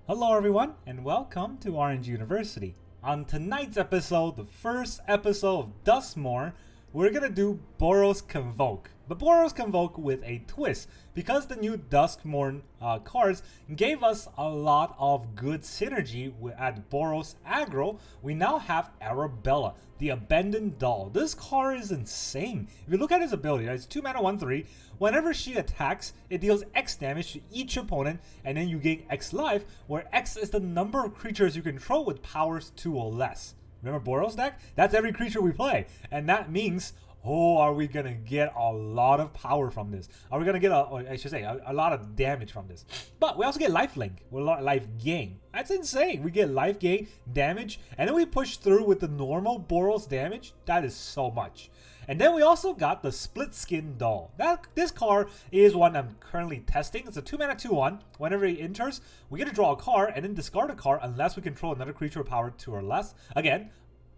Hello everyone, and welcome to Orange University. On tonight's episode, the first episode of Duskmourn, we're gonna do Boros Convoke. But Boros Convoke with a twist, because the new Duskmourn cards gave us a lot of good synergy at Boros aggro. We now have Arabella, the Abandoned Doll. This card is insane. If you look at his ability, it's 2 mana 1/3. Whenever she attacks, it deals X damage to each opponent, and then you gain X life, where X is the number of creatures you control with powers 2 or less. Remember Boros deck? That's every creature we play, and that means, oh, are we gonna get a lot of power from this? Are we gonna get a lot of damage from this? But we also get life link, with a lot of life gain. That's insane. We get life gain, damage, and then we push through with the normal Boros damage. That is so much. And then we also got the Split Skin Doll. This card is one I'm currently testing. It's a 2 mana 2/1. Whenever he enters, we get to draw a card and then discard a card unless we control another creature with power 2 or less. Again,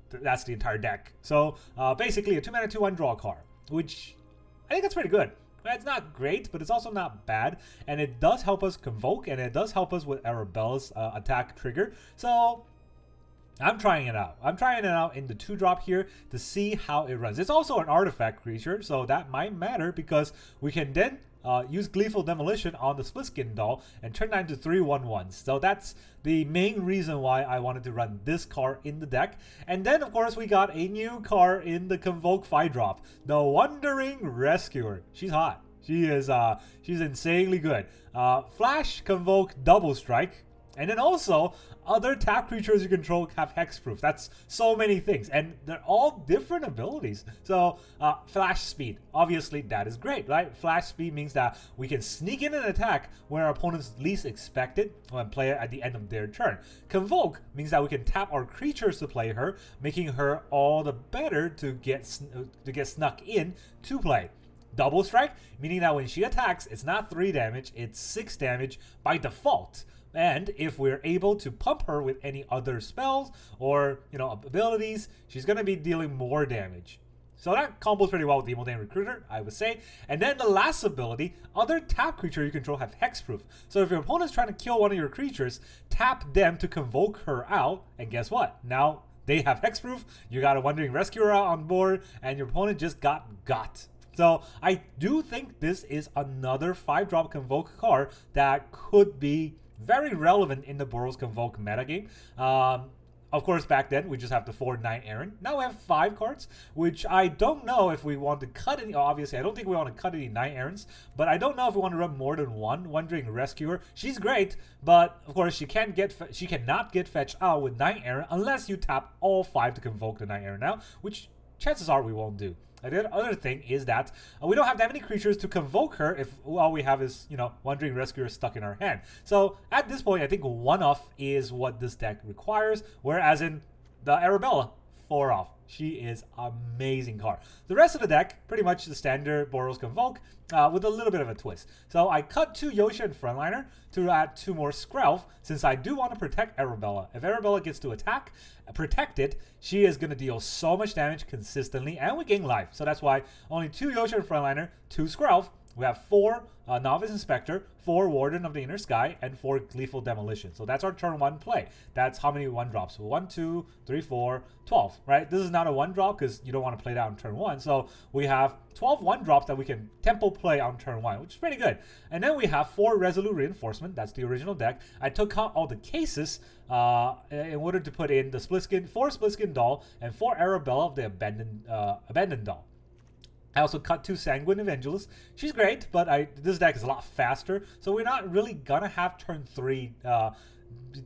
that's the entire deck. So basically a 2 mana 2/1 draw a card, which I think that's pretty good. It's not great, but it's also not bad, and it does help us convoke, and it does help us with Arabella's attack trigger. So I'm trying it out. I'm trying it out in the 2-drop here to see how it runs. It's also an artifact creature, so that might matter because we can then use Gleeful Demolition on the Split Skin Doll and turn that into 3/1/1s. So that's the main reason why I wanted to run this card in the deck. And then, of course, we got a new card in the Convoke 5-drop, the Wandering Rescuer. She's hot. She is. She's insanely good. Flash, Convoke, Double Strike. And then also, other tap creatures you control have hexproof. That's so many things, and they're all different abilities. So, flash speed, obviously that is great, right? Flash speed means that we can sneak in an attack when our opponents least expect it and play it at the end of their turn. Convoke means that we can tap our creatures to play her, making her all the better to get snuck in to play. Double Strike, meaning that when she attacks, it's not 3 damage, it's 6 damage by default. And if we're able to pump her with any other spells or, abilities, she's going to be dealing more damage. So that combos pretty well with the Imodane Recruiter, I would say. And then the last ability, other tap creature you control have hexproof. So if your opponent's trying to kill one of your creatures, tap them to convoke her out, and guess what? Now they have hexproof, you got a Wandering Rescuer out on board, and your opponent just got. So I do think this is another 5-drop Convoke card that could be very relevant in the Boros Convoke metagame. Of course, back then, we just have the 4 Knight-Errant. Now we have 5 cards, which I don't know if we want to cut any. Obviously, I don't think we want to cut any Knight-Errants, but I don't know if we want to run more than one Wandering Rescuer. She's great, but of course, she cannot get fetched out with Knight-Errant unless you tap all 5 to convoke the Knight-Errant now, which chances are we won't do. The other thing is that we don't have that many creatures to convoke her if all we have is, Wandering Rescuer stuck in our hand. So at this point, I think 1-off is what this deck requires, whereas in the Arabella, 4-off. She is amazing card. The rest of the deck, pretty much the standard Boros Convoke, with a little bit of a twist. So I cut 2 Yotian Frontliner to add 2 more Skrelv, since I do want to protect Arabella. If Arabella gets to attack, protect it, she is going to deal so much damage consistently, and we gain life. So that's why only 2 Yotian Frontliner, 2 Skrelv. We have 4 Novice Inspector, 4 Warden of the Inner Sky, and 4 Gleeful Demolition. So that's our turn 1 play. That's how many 1-drops. 1, 2, 3, 4, 12, right? This is not a 1-drop because you don't want to play that on turn 1. So we have 12 1-drops that we can tempo play on turn 1, which is pretty good. And then we have 4 Resolute Reinforcement. That's the original deck. I took out all the cases in order to put in the 4 Split Skin Doll and 4 Arabella of the Abandoned Doll. I also cut 2 Sanguine Evangelist. She's great, but this deck is a lot faster, so we're not really gonna have turn 3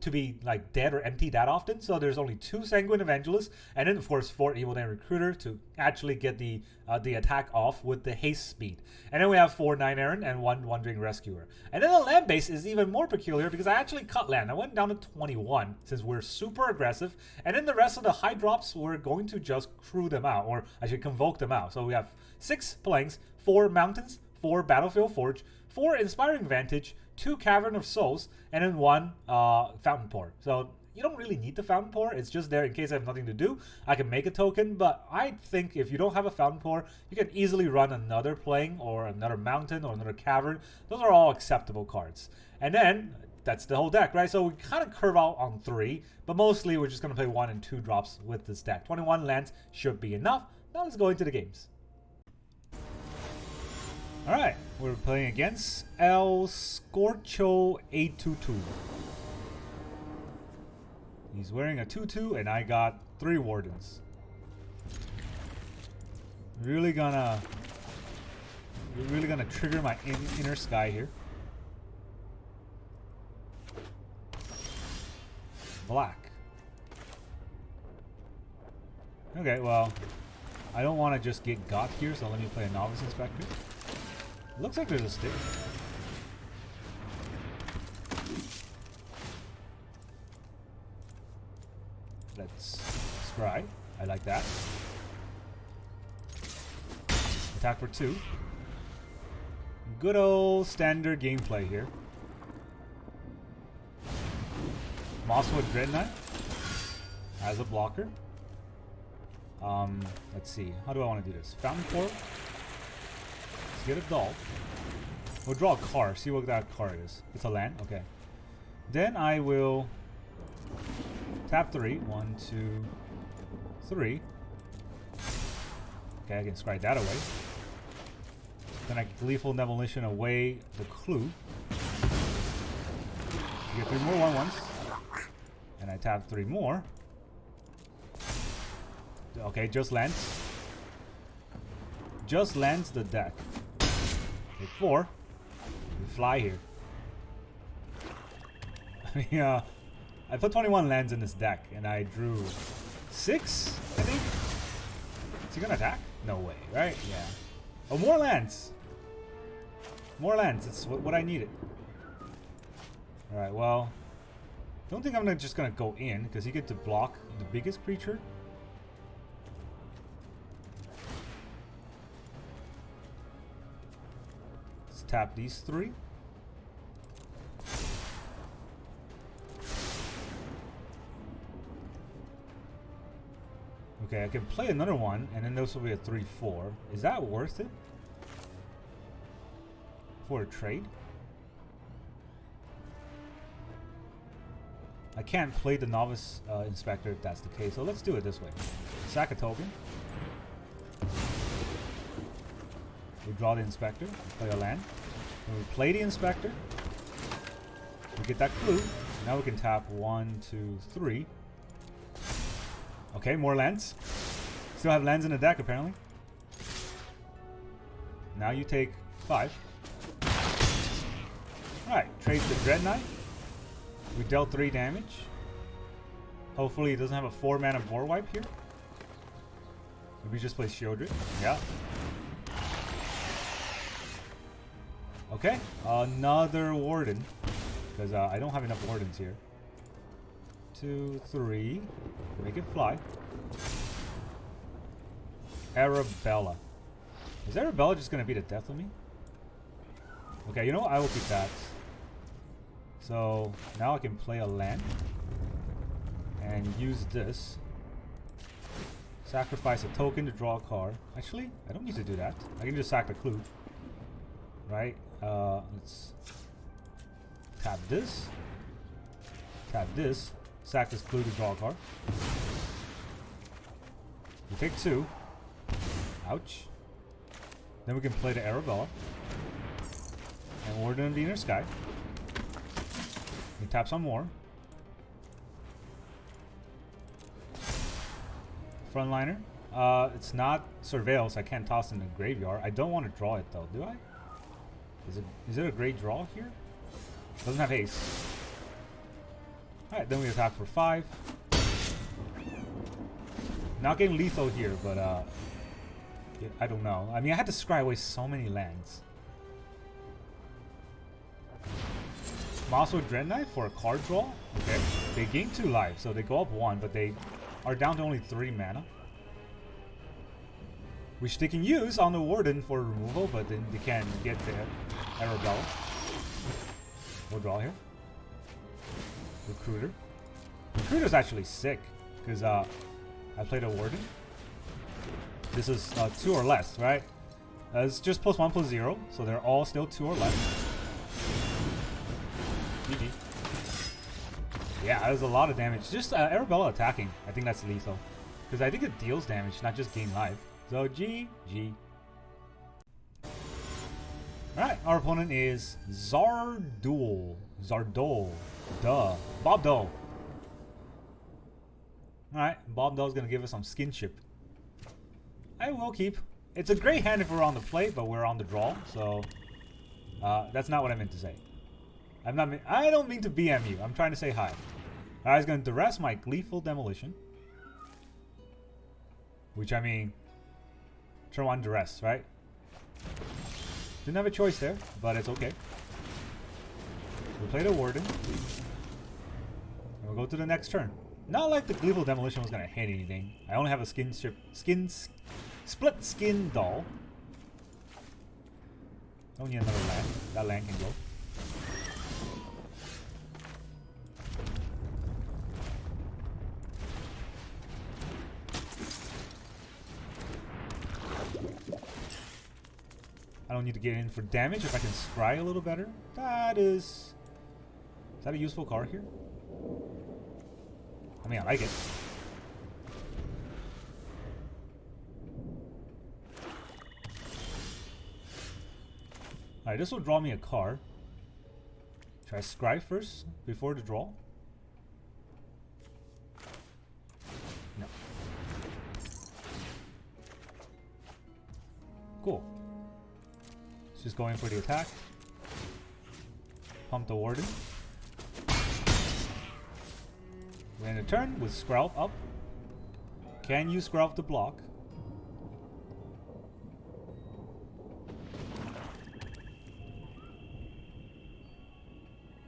to be like dead or empty that often. So there's only 2 Sanguine Evangelists, and then of course 4 Imodane Recruiter to actually get the attack off with the haste speed. And then we have 4 Knight-Errant and 1 Wandering Rescuer. And then the land base is even more peculiar because I actually cut land. I went down to 21 since we're super aggressive. And then the rest of the high drops, we're going to just crew them out, or I should convoke them out. So we have 6 Plains, 4 Mountains, 4 Battlefield Forge, 4 Inspiring Vantage, 2 Cavern of Souls, and then 1 Fountainport. So you don't really need the Fountainport. It's just there in case I have nothing to do. I can make a token, but I think if you don't have a Fountainport, you can easily run another Playing or another Mountain or another Cavern. Those are all acceptable cards. And then that's the whole deck, right? So we kind of curve out on 3, but mostly we're just going to play 1 and 2 drops with this deck. 21 lands should be enough. Now let's go into the games. Alright, we're playing against El Scorcho 822. He's wearing a 2-2 and I got 3 Wardens. Really gonna trigger my inner sky here. Black. Okay, well, I don't want to just get got here, so let me play a Novice Inspector. Looks like there's a stick. Let's scry. I like that. Attack for 2. Good old standard gameplay here. Mosswood Dreadnought as a blocker. Let's see. How do I want to do this? Fountainport. Let's get a doll. We'll draw a card. See what that card is. It's a land. Okay. Then I will tap 3. 1, 2, 3. Okay, I can scry that away. Then I Gleeful Demolition away the clue. Get 3 more 1/1s. And I tap 3 more. Okay, just lands. Just lands the deck. Take 4. We fly here. Yeah, I put 21 lands in this deck, and I drew 6, I think. Is he gonna attack? No way, right? Yeah. Oh, more lands. More lands. It's what I needed. All right. Well, don't think I'm just gonna go in because he gets to block the biggest creature. Let's tap these 3. Okay, I can play another one, and then those will be a 3/4. Is that worth it? For a trade? I can't play the Novice Inspector if that's the case, so let's do it this way. Sack a token. We draw the Inspector, play a land. When we play the Inspector, we get that clue. Now we can tap 1, 2, 3. Okay, more lands. Still have lands in the deck, apparently. Now you take 5. Alright, trade the Dread Knight. We dealt 3 damage. Hopefully he doesn't have a 4-mana board wipe here. Maybe just play Shieldred. Yeah. Okay, another Warden. Because I don't have enough Wardens here. 2, 3. Make it fly. Arabella. Is Arabella just going to be the death of me? Okay, you know what? I will keep that. So now I can play a land. And use this. Sacrifice a token to draw a card. Actually, I don't need to do that. I can just sack the clue. Right? Let's tap this. Tap this. Sack this clue to draw a card. We take 2. Ouch. Then we can play the Arabella. And Warden of the Inner Sky. We tap some more. Frontliner. It's not Surveil, so I can't toss it in the graveyard. I don't want to draw it though, do I? Is it a great draw here? Doesn't have haste. Alright, then we attack for 5. Not getting lethal here, but yeah, I don't know. I mean, I had to scry away so many lands. Mosswood Dreadnought for a card draw. Okay. They gain 2 lives, so they go up 1, but they are down to only 3 mana. Which they can use on the Warden for removal, but then they can't get the Arabella. We'll draw here. Recruiter. Recruiter's actually sick, because I played a Warden. This is 2 or less, right? It's just +1/+0, so they're all still 2 or less. GG. Yeah, that was a lot of damage. Just Arabella attacking. I think that's lethal. Because I think it deals damage, not just gain life. So GG. Alright, our opponent is Zardul. Duh. Bobdo. Alright, Bobdo's gonna give us some skinship. I will keep. It's a great hand if we're on the play, but we're on the draw, so that's not what I meant to say. I don't mean to BM you. I'm trying to say hi. I was going to duress my Gleeful Demolition. Which, I mean, turn 1 duress, right? Didn't have a choice there, but it's okay. We played a Warden. And we'll go to the next turn. Not like the Gleeful Demolition was going to hit anything. I only have a split skin doll. Don't need another land. That land can go. I don't need to get in for damage if I can scry a little better. Is that a useful card here? I mean, I like it. Alright, this will draw me a card. Should I scry first before the draw? No. Cool. Just going for the attack. Pump the Warden. We end the turn with Skrelv up. Can use Skrelv to block.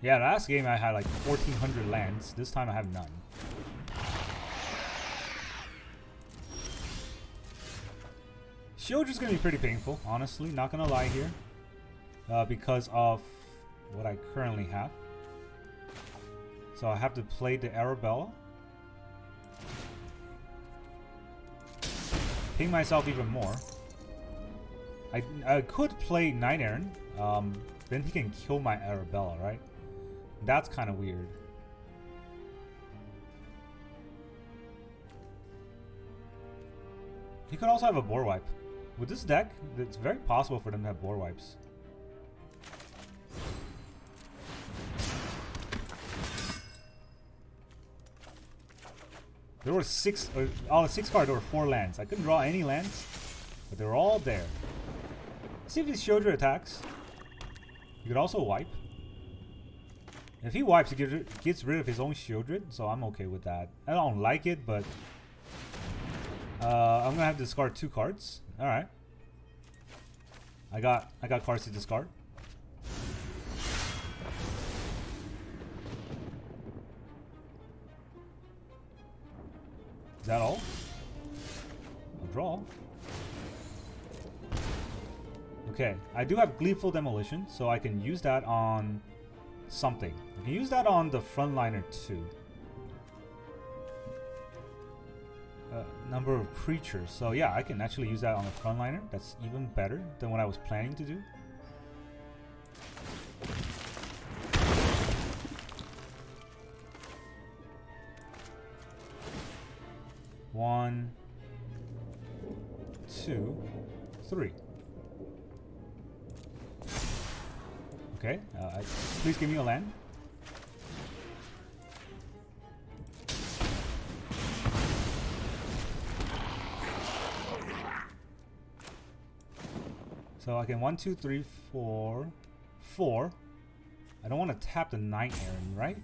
Yeah, last game I had like 1,400 lands. This time I have none. Shield is going to be pretty painful, honestly. Not going to lie here. Because of what I currently have. So I have to play the Arabella. Ping myself even more. I could play Knight-Errant. Then he can kill my Arabella, right? That's kind of weird. He could also have a board wipe. With this deck, it's very possible for them to have board wipes. There were 6, all the 6 cards, there were 4 lands. I couldn't draw any lands, but they were all there. Let's see if his Shieldred attacks. He could also wipe. If he wipes, he gets rid of his own Shieldred, so I'm okay with that. I don't like it, but I'm gonna have to discard 2 cards. All right. I got cards to discard. Is that all? I'll draw. Okay, I do have Gleeful Demolition, so I can use that on something. I can use that on the Frontliner too. Number of creatures. So yeah, I can actually use that on the Frontliner. That's even better than what I was planning to do. One, 2, 3. Okay, please give me a land. So I can 1, 2, 3, 4, 4. I don't want to tap the Knight-Errant, right?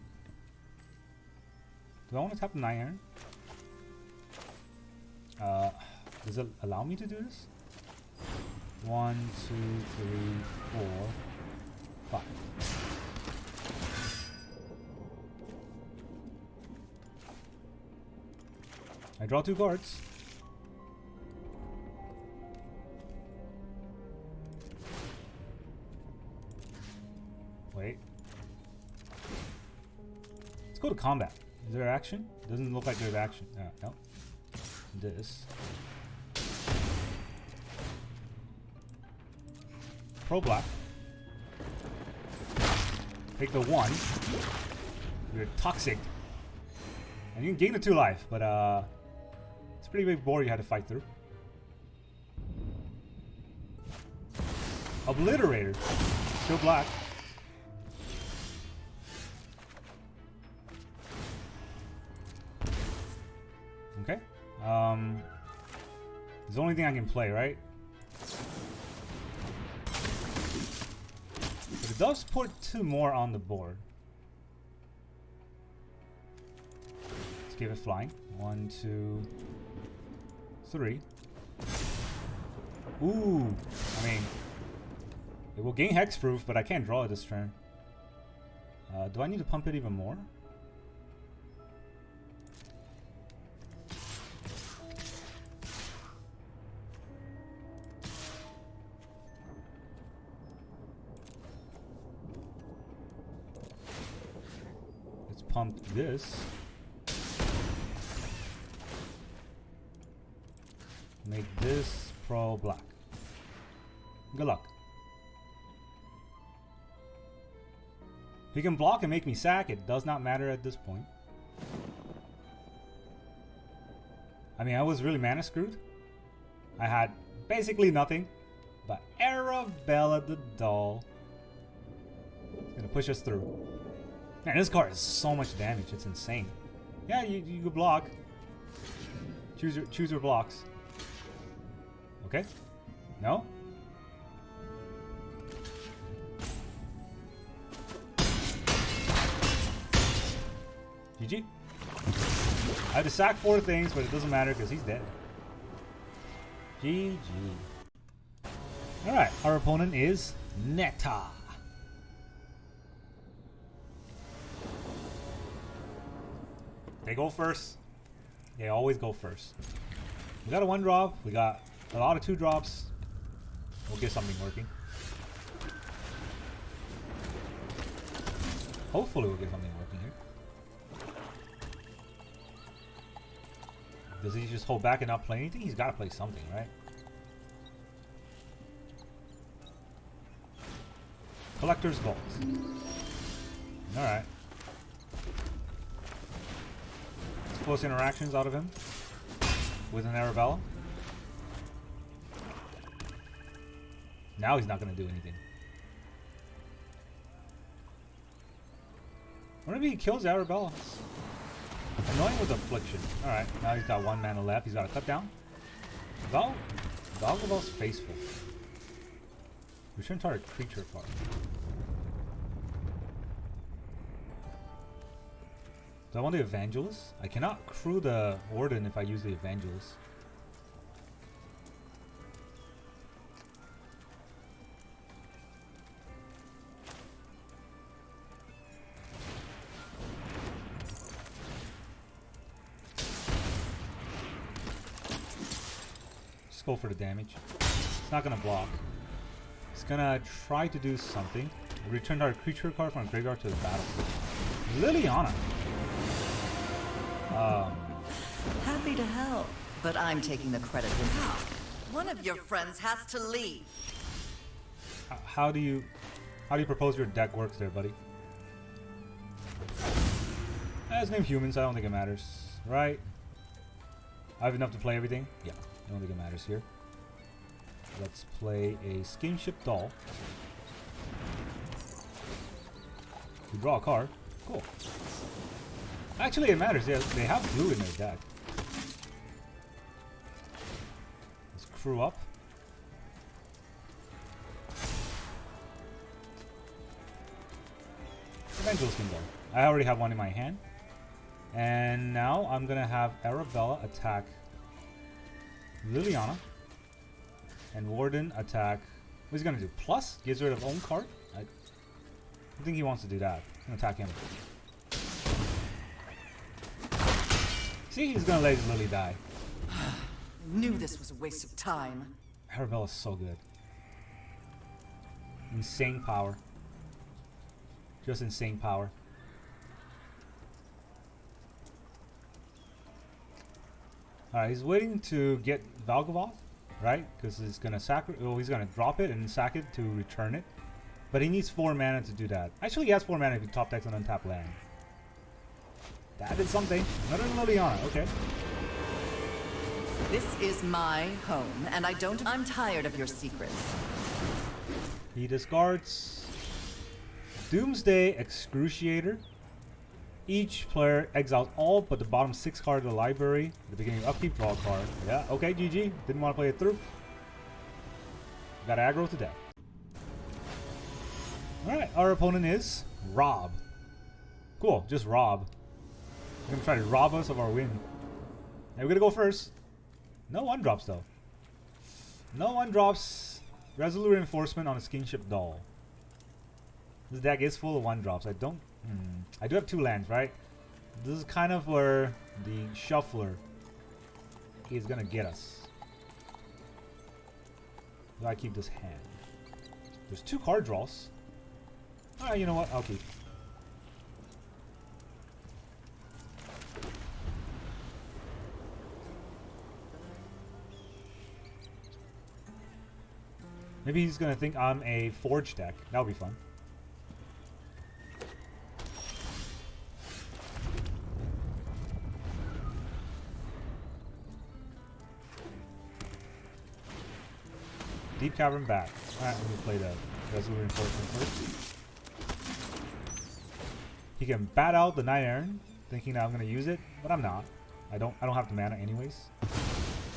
Do I want to tap the Knight-Errant? Does it allow me to do this? 1, 2, 3, 4, 5. I draw 2 cards. Wait. Let's go to combat. Is there action? Doesn't look like there's action. No. This. Pro black. Take the 1. You're toxic. And you can gain the 2 life, but it's a pretty big board you had to fight through. Obliterator. Still black. Okay. It's the only thing I can play, right? But it does put 2 more on the board. Let's give it flying. 1, 2, 3. Ooh. I mean, it will gain hexproof, but I can't draw it this turn. Do I need to pump it even more? Let's pump this. Make this pro black. Good luck. He can block and make me sack. It does not matter at this point. I mean, I was really mana screwed. I had basically nothing. But Arabella the doll is gonna push us through. Man, this card is so much damage. It's insane. Yeah, you could block. Choose your blocks. Okay. No? GG. I had to sack 4 things, but it doesn't matter because he's dead. GG. Alright, our opponent is Netta. They go first. They always go first. We got a 1-drop. We got a lot of 2-drops. We'll get something working. Hopefully we'll get something working here. Does he just hold back and not play anything? He's got to play something, right? Collector's Vault. Alright. Let's force interactions out of him with an Arabella. Now he's not going to do anything. What if he kills Arabella? Annoying with Affliction. Alright, now he's got 1 mana left. He's got a cut down. Valgaval's Faithful. Return target creature card. Do I want the Evangelist? I cannot crew the Warden if I use the Evangelist. Go for the damage. It's not gonna block. It's gonna try to do something. Return our creature card from a graveyard to the battlefield. Liliana. Happy to help, but I'm taking the credit with you. One of your friends has to leave. How do you propose your deck works there, buddy? It's named Humans. I don't think it matters, right? I have enough to play everything. Yeah. I don't think it matters here. Let's play a Skinship Doll. We draw a card. Cool. Actually, it matters. Yeah, they have blue in their deck. Let's crew up. Evangelist can go. I already have one in my hand. And now I'm going to have Arabella attack Liliana, and Warden attack. What's he gonna do? Plus? Gets rid of own card? I think he wants to do that. I'm gonna attack him. See, he's gonna let his Lily die. Knew this was a waste of time. Arabella's so good. Insane power. Just insane power. Alright, he's waiting to get Valgaval, right? Because he's gonna he's gonna drop it and sack it to return it. But he needs 4 mana to do that. Actually, he has 4 mana if he top decks an untapped land. That is something. Another Liliana, okay. This is my home, and I'm tired of your secrets. He discards Doomsday Excruciator. Each player exiles all but the bottom 6 cards of the library. At the beginning of upkeep, draw a card. Yeah, okay, GG. Didn't want to play it through. Got aggro to death. Alright, our opponent is Rob. Cool, just Rob. He's gonna try to rob us of our win. And we're gonna go first. No 1-drops though. No 1-drops. Resolute Reinforcement on a Skinship Doll. This deck is full of 1-drops. I don't... I do have 2 lands, right? This is kind of where the Shuffler is gonna get us. Do I keep this hand? There's 2 card draws. Alright, you know what? I'll keep. Maybe he's gonna think I'm a Forge deck. That'll be fun. Deep Cavern back. Alright, let me play the Resolute Reinforcement first. He can bat out the Knight-Errant, thinking that I'm gonna use it, but I'm not. I don't have the mana anyways.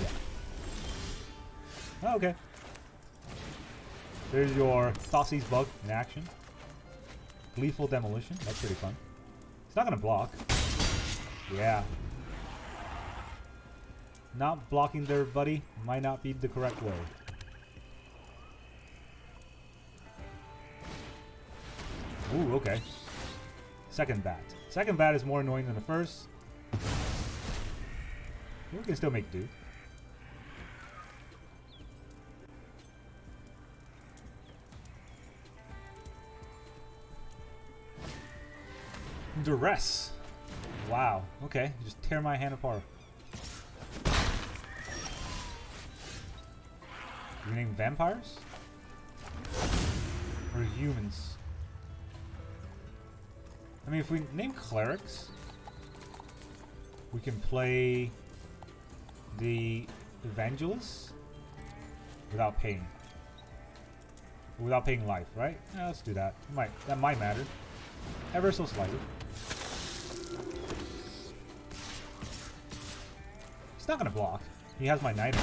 Yeah. Oh, okay. There's your Thoughtseize Bug in action. Gleeful Demolition. That's pretty fun. It's not gonna block. Yeah. Not blocking there, buddy, might not be the correct way. Ooh, okay. Second bat. Second bat is more annoying than the first. We can still make do. Duress. Wow. Okay. Just tear my hand apart. You name vampires? Or humans? I mean, if we name clerics, we can play the Evangelist without paying. Without paying life, right? Yeah, let's do that. That might matter. Ever so slightly. He's not gonna block. He has my Knight.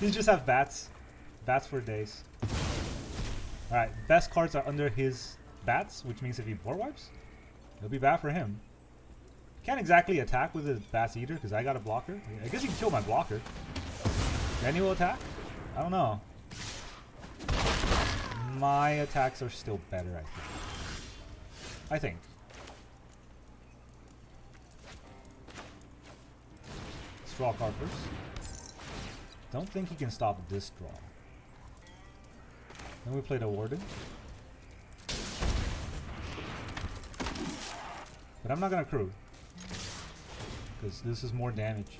You just have bats. Bats for days. Alright, best cards are under his bats, which means if he board wipes, it'll be bad for him. Can't exactly attack with his bats either, because I got a blocker. I guess he can kill my blocker. Then he will attack? I don't know. My attacks are still better, I think. Let's draw a card first. Don't think he can stop this draw. Then we play the Warden. But I'm not gonna crew. Because this is more damage.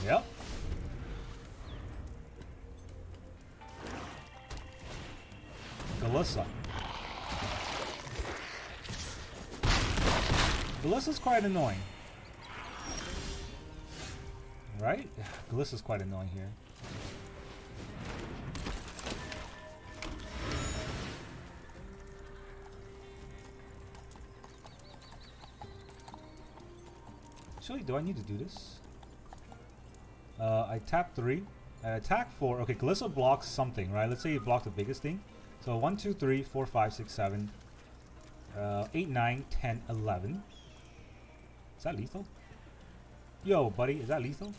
Yep. Galissa. Galissa's quite annoying. Right? Galissa's quite annoying here. Actually, do I need to do this? I tap 3. I attack 4. Okay, Galissa blocks something, right? Let's say you block the biggest thing. So 1, 2, 3, 4, 5, 6, 7, 8, 9, 10, 11. Is that lethal? Yo, buddy, is that lethal?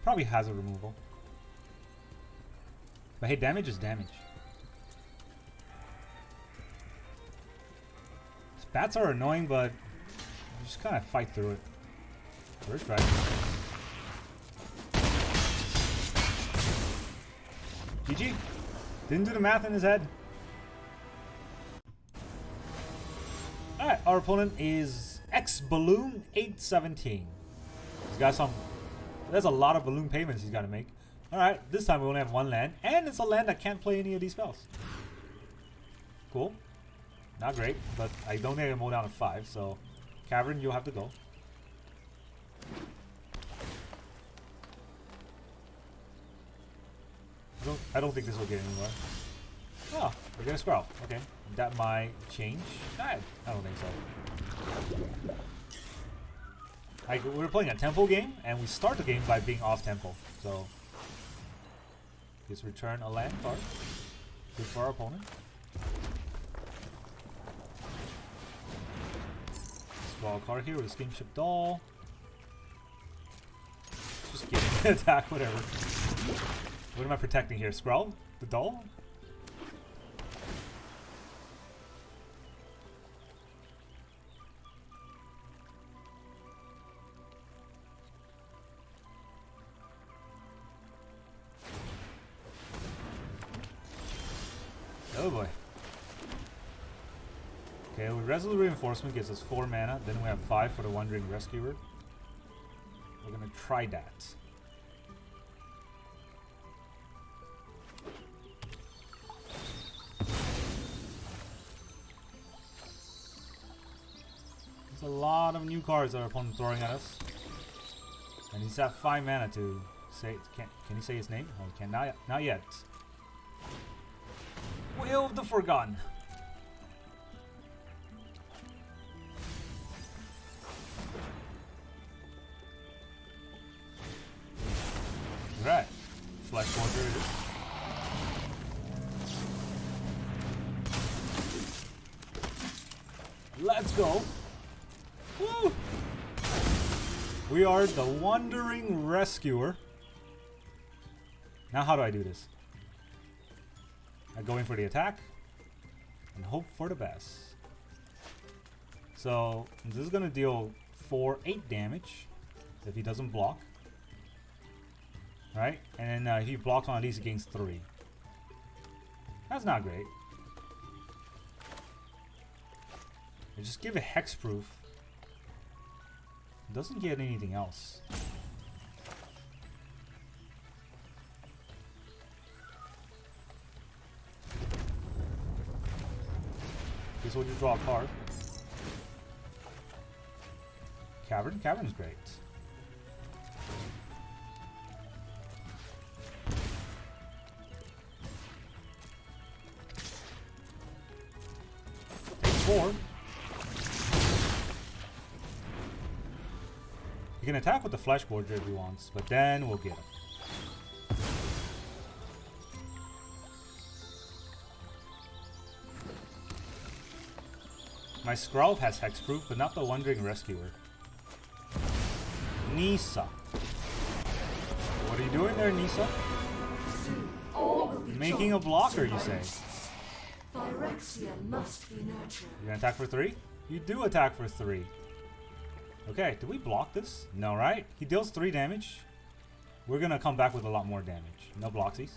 Probably has a removal. But hey, damage is damage. Bats are annoying, but you just kind of fight through it. First strike. GG. Didn't do the math in his head. Alright, our opponent is X Balloon 817. He's got some. There's a lot of balloon payments he's got to make. Alright, this time we only have one land, and it's a land that can't play any of these spells. Cool. Not great, but I don't need to mow down to 5, so Cavern, you'll have to go. I don't think this will get anywhere. Oh, we're gonna scroll. Okay, that might change. I don't think so. We're playing a tempo game, and we start the game by being off tempo. So, just return a land card. Good for our opponent. Draw a card here with a Steamship Doll. Just kidding. Attack, whatever. What am I protecting here? Skrull? The doll? Oh boy. Okay, with Resolute Reinforcement gives us 4 mana, then we have 5 for the Wandering Rescuer. We're gonna try that. There's a lot of new cards that our opponent's throwing at us. And he's at 5 mana to say, can he say his name? Oh, he cannot, not yet. Will of the Forgotten. Right. Flash Water it is. Let's go. Woo! We are the Wandering Rescuer. Now how do I do this? I go in for the attack and hope for the best. So this is gonna deal 8 damage if he doesn't block. Right? And then if he blocks one of these, he gains 3. That's not great. I just give it hexproof. Doesn't get anything else. Okay, so we'll just draw a card. Cavern? Cavern's great. Take 4. He can attack with the Flesh Gorger if he wants, but then we'll get him. My Skrull has hexproof, but not the Wandering Rescuer. Nisa. What are you doing there, Nisa? Making a blocker, you say? Must be nurtured. You're gonna attack for 3? You do attack for 3. Okay, did we block this? No, right? He deals 3 damage. We're gonna come back with a lot more damage. No blocksies.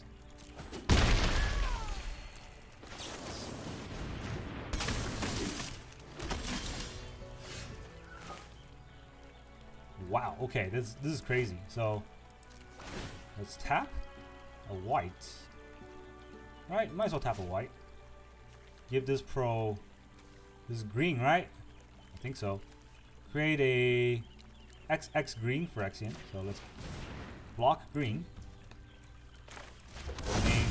Wow, okay, this is crazy. So let's tap a white. Alright, might as well tap a white. Give this pro this is green, right? I think so. Create a XX green for Exian. So let's block green. Name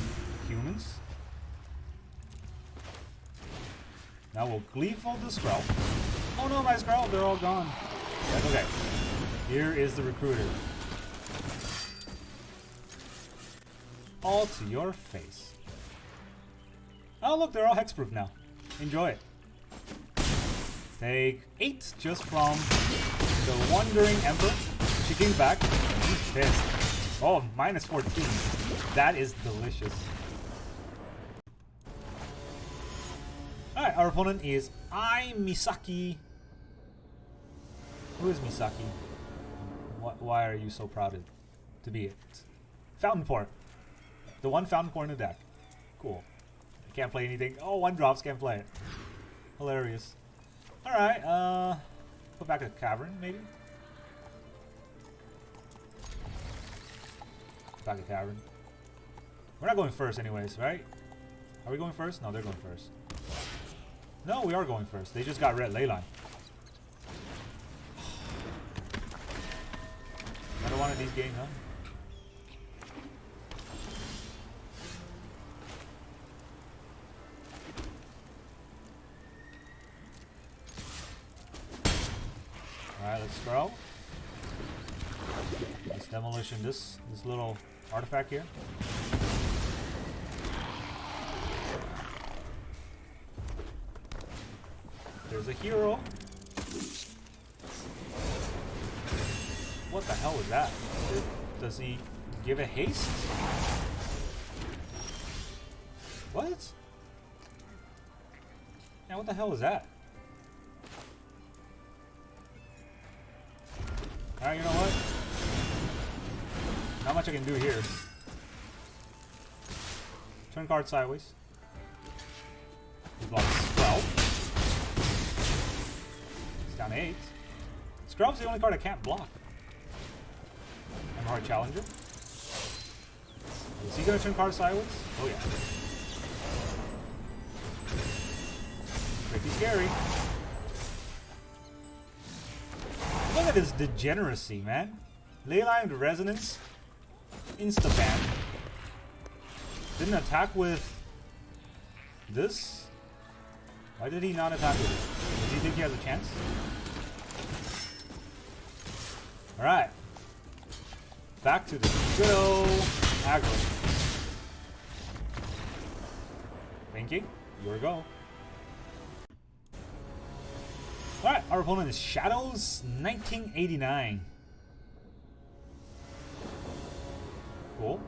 humans. Now we'll Gleeful the Skrull. Oh no, my Skrull, they're all gone. That's okay. Here is the recruiter. All to your face. Oh look, they're all hexproof now. Enjoy it. Take 8 just from the Wandering Emperor. She came back. He's pissed. Oh, minus 14. That is delicious. Alright, our opponent is Misaki. Who is Misaki? Why are you so proud to be it? Fountainport. The one Fountainport in the deck. Cool. I can't play anything. Oh, 1 drops, can't play it. Hilarious. Alright, Put back a Cavern, maybe? Back a Cavern. We're not going first anyways, right? Are we going first? No, they're going first. No, we are going first. They just got red leyline. Another one of these games, huh? Alright, let's throw. Let's demolition this little artifact here. There's a hero. What the hell is that? Does he give a haste? What? Yeah, what the hell is that? Alright, you know what? Not much I can do here. Turn card sideways. He blocks 12. It's down to 8. Scrub's the only card I can't block. I'm a hard challenger. Is he gonna turn card sideways? Oh yeah. Pretty scary. Look at this degeneracy, man. Leyline Resonance. Insta-ban. Didn't attack with this? Why did he not attack with it? Does he think he has a chance? Alright. Back to the good old aggro. Thinking. Here we go. Alright, our opponent is Shadows 1989. Cool.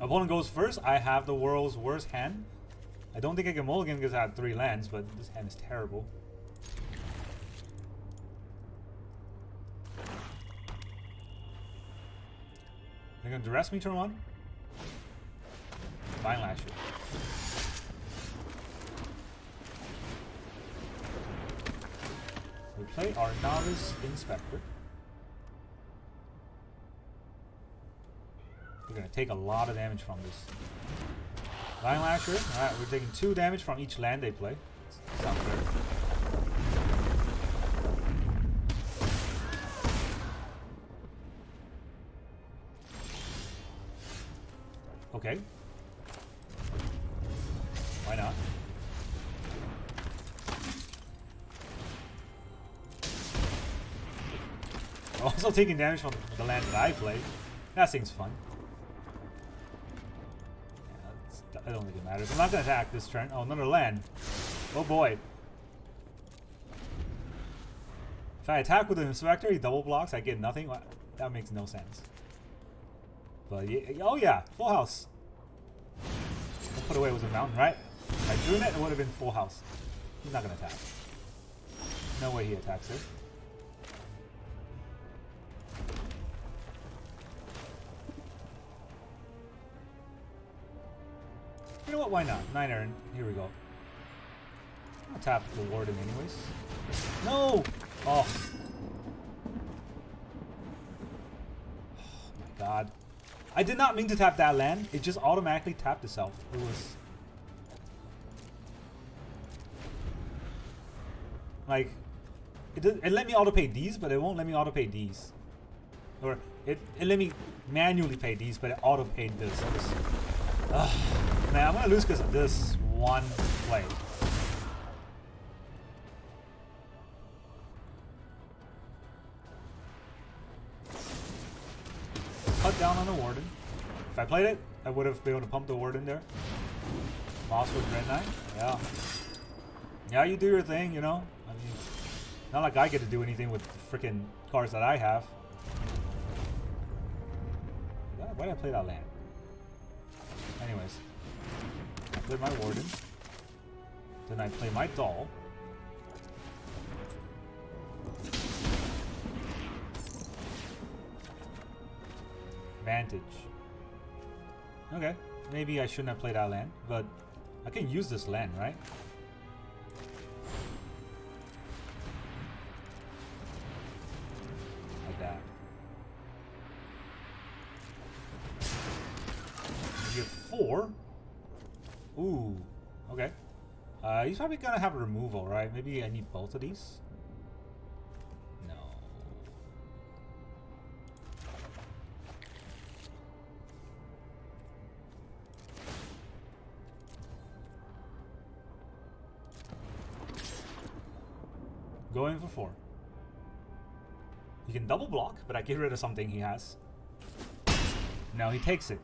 Opponent goes first. I have the world's worst hand. I don't think I can mulligan because I have 3 lands, but this hand is terrible. They're gonna duress me turn 1. Vine Lasher. We play our Novice Inspector. We're gonna take a lot of damage from this. Vine Lasher. Alright, we're taking 2 damage from each land they play. Sounds fair. Okay. Why not? Also taking damage from the land that I play. That seems fun. Yeah, I don't think it matters. I'm not gonna attack this turn. Oh, another land. Oh boy. If I attack with an Inspector, he double blocks, I get nothing. That makes no sense. But yeah, oh yeah, full house. I'll put away was a mountain, right? If I drew it, it would have been full house. He's not gonna attack. No way he attacks it. You know what? Why not? Knight-Errant. Here we go. I'll tap the Warden anyways. No! Oh. Oh my god. I did not mean to tap that land. It just automatically tapped itself. It was... like... It let me auto-pay these, but it won't let me auto-pay these. Or, it let me manually pay these, but it auto-paid this. Man, I'm gonna lose because of this one play. Cut down on the Warden. If I played it, I would have been able to pump the Warden there. Moss with Red Knight. Yeah. Yeah, you do your thing, you know? I mean, not like I get to do anything with the freaking cards that I have. Why did I play that land? Anyways. I play my Warden. Then I play my doll. Vantage. Okay. Maybe I shouldn't have played that land, but I can use this land, right? he's probably gonna have a removal, right? Maybe I need both of these? No. Going for 4. He can double block, but I get rid of something he has. No, he takes it.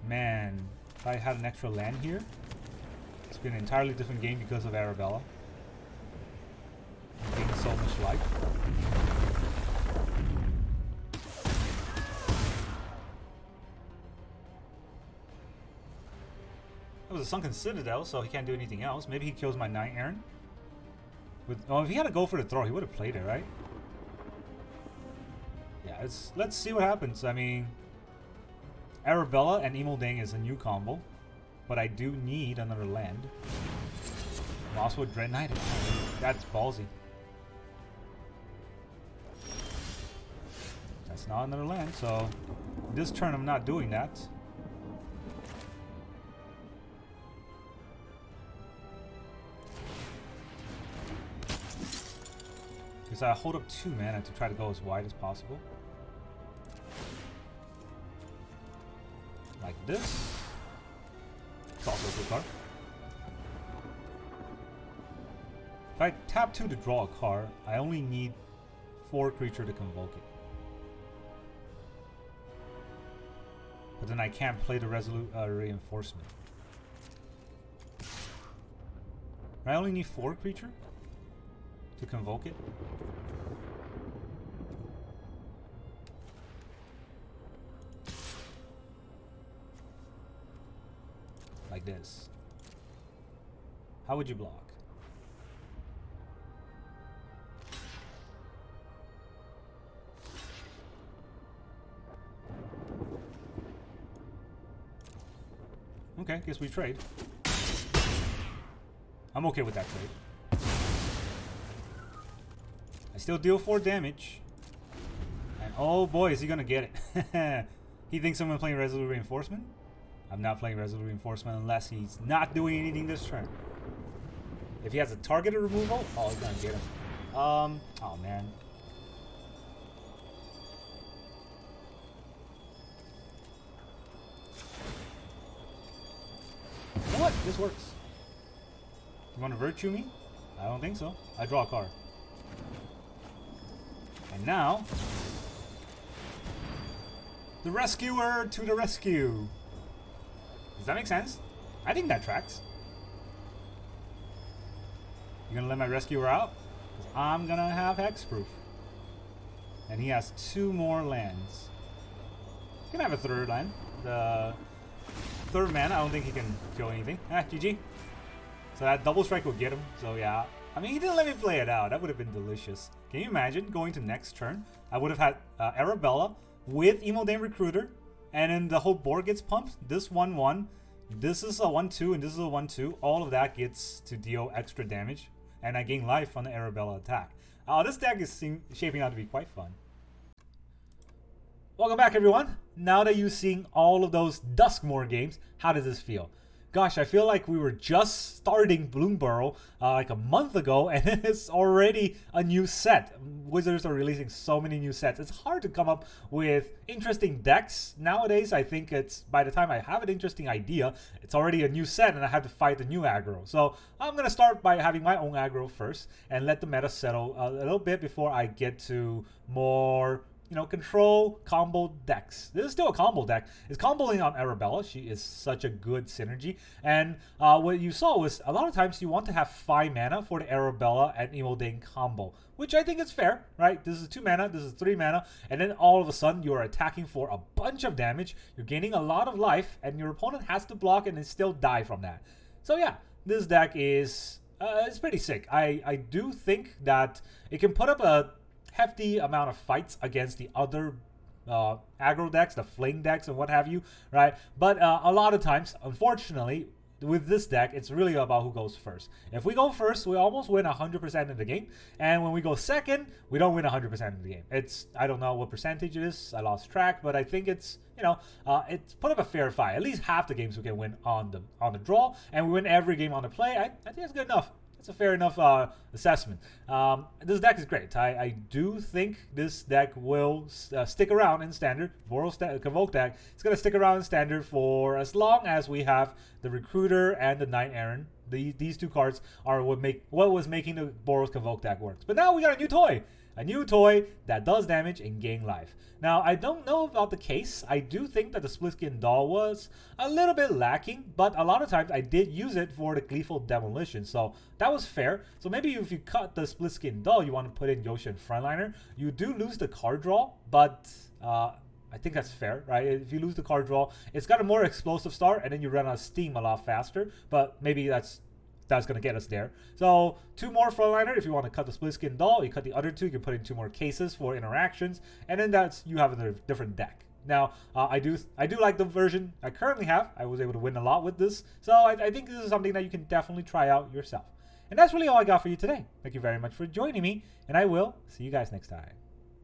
Man, if I had an extra land here, it's been an entirely different game because of Arabella. I'm getting so much life. That was a Sunken Citadel, so he can't do anything else. Maybe he kills my Knight-Errant. Oh, if he had to go for the throw, he would have played it, right? Yeah, let's see what happens. I mean, Arabella and Imodane is a new combo, but I do need another land. Mosswood Dread Knight. That's ballsy. That's not another land, so this turn I'm not doing that. Because I hold up 2 mana to try to go as wide as possible. Like this. It's also a good card. If I tap 2 to draw a card, I only need 4 creature to convoke it. But then I can't play the Resolute Reinforcement. I only need 4 creature to convoke it. Like this. How would you block? Okay, guess we trade. I'm okay with that trade. I still deal 4 damage. And oh boy, is he gonna get it. He thinks I'm playing Resolute Reinforcement? I'm not playing Resolute Reinforcement unless he's not doing anything this turn. If he has a targeted removal, oh, he's gonna get him. Oh man. You know what? This works. You want to virtue me? I don't think so. I draw a card. And now, the rescuer to the rescue. Does that make sense? I think that tracks. You gonna let my rescuer out? 'Cause I'm gonna have hexproof. And he has 2 more lands. He can have a 3rd land. The 3rd mana, I don't think he can kill anything. Ah, GG. So that double strike will get him. So yeah. I mean, he didn't let me play it out. That would have been delicious. Can you imagine going to next turn? I would have had Arabella with Imodane Recruiter. And then the whole board gets pumped. This 1-1. This is a 1-2 and this is a 1-2. All of that gets to deal extra damage. And I gain life on the Arabella attack. This deck is shaping out to be quite fun. Welcome back, everyone. Now that you've seen all of those Duskmourn games, how does this feel? Gosh, I feel like we were just starting Bloomburrow like a month ago, and it's already a new set. Wizards are releasing so many new sets. It's hard to come up with interesting decks. Nowadays, I think it's, by the time I have an interesting idea, it's already a new set, and I have to fight the new aggro. So I'm going to start by having my own aggro first, and let the meta settle a little bit before I get to more, you know, control combo decks. This is still a combo deck. It's comboing on Arabella. She is such a good synergy. And what you saw was a lot of times you want to have 5 mana for the Arabella and Imodane combo, which I think is fair, right? This is 2 mana, this is 3 mana, and then all of a sudden you're attacking for a bunch of damage. You're gaining a lot of life, and your opponent has to block and then still die from that. So yeah, this deck is it's pretty sick. I do think that it can put up a hefty amount of fights against the other aggro decks, the fling decks and what have you, right? But a lot of times, unfortunately, with this deck, it's really about who goes first. If we go first, we almost win 100% of the game. And when we go second, we don't win 100% of the game. I don't know what percentage it is. I lost track, but I think it's, it's put up a fair fight. At least half the games we can win on the draw, and we win every game on the play. I think that's good enough. It's a fair enough assessment. This deck is great. I do think this deck will stick around in Standard. Boros Convoke deck, it's going to stick around in Standard for as long as we have the Recruiter and the Knight-Errant. These two cards are what was making the Boros Convoke deck work. But now we got a new toy. A new toy that does damage and gain life. Now, I don't know about the case. I do think that the Split Skin Doll was a little bit lacking, but a lot of times I did use it for the Gleeful Demolition, so that was fair. So maybe if you cut the Split Skin Doll, you want to put in Yotian Frontliner. You do lose the card draw, but I think that's fair, right? If you lose the card draw, it's got a more explosive start, and then you run out of steam a lot faster, but maybe that's going to get us there. So 2 more Frontliner. If you want to cut the Split Skin Doll, you cut the other 2, you can put in 2 more cases for interactions, and then you have a different deck. Now, I do like the version I currently have. I was able to win a lot with this, so I think this is something that you can definitely try out yourself. And that's really all I got for you today. Thank you very much for joining me, and I will see you guys next time.